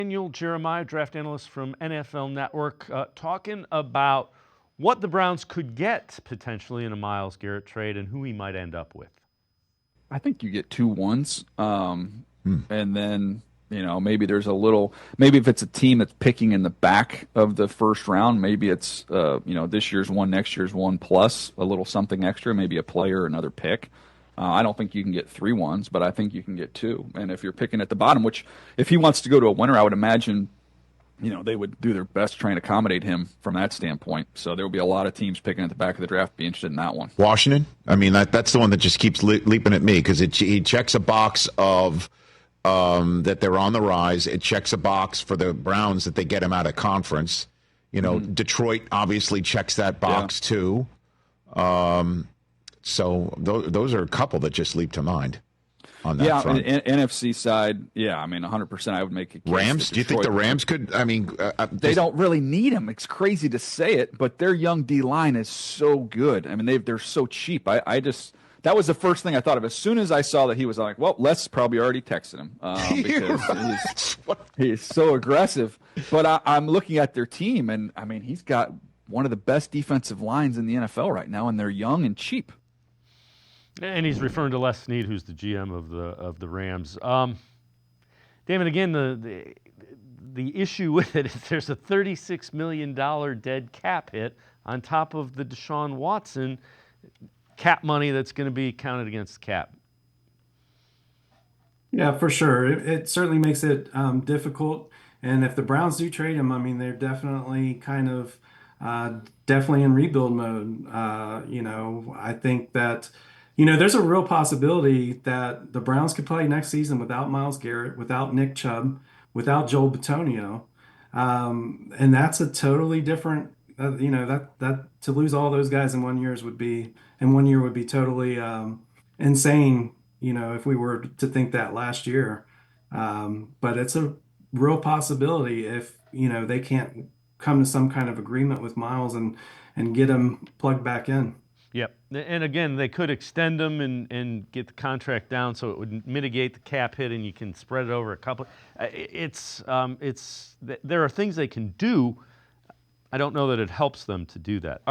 Daniel Jeremiah, draft analyst from NFL Network, talking about what the Browns could get potentially in a Myles Garrett trade and who he might end up with. I think you get 2 ones, and then maybe there's maybe if it's a team that's picking in the back of the first round, maybe it's this year's one, next year's one plus a little something extra, maybe a player, another pick. I don't think you can get 3 ones, but I think you can get 2. And if you're picking at the bottom, which if he wants to go to a winner, I would imagine they would do their best to try and accommodate him from that standpoint. So there will be a lot of teams picking at the back of the draft be interested in that one. Washington? I mean, that's the one that just keeps leaping at me because he checks a box of that they're on the rise. It checks a box for the Browns that they get him out of conference. Detroit obviously checks that box too. So those are a couple that just leap to mind on that front. Yeah, NFC side, I mean, 100% I would make a case. Rams? Do you think the Rams could? I mean, they don't really need him. It's crazy to say it, but their young D-line is so good. I mean, they're so cheap. That was the first thing I thought of. As soon as I saw that he was like, well, Les probably already texted him because he's so aggressive. But I'm looking at their team, and, I mean, he's got one of the best defensive lines in the NFL right now, and they're young and cheap. And he's referring to Les Snead, who's the GM of the Rams. Damon, again, the issue with it is there's a $36 million dead cap hit on top of the Deshaun Watson cap money that's going to be counted against the cap. Yeah, for sure. It certainly makes it difficult. And if the Browns do trade him, I mean, they're definitely definitely in rebuild mode. I think that there's a real possibility that the Browns could play next season without Myles Garrett, without Nick Chubb, without Joel Bitonio. And that's a totally different, that to lose all those guys in 1 year would be totally insane, if we were to think that last year. But it's a real possibility if, they can't come to some kind of agreement with Myles and get him plugged back in. Yep, and again, they could extend them and get the contract down so it would mitigate the cap hit, and you can spread it over a couple. There are things they can do. I don't know that it helps them to do that.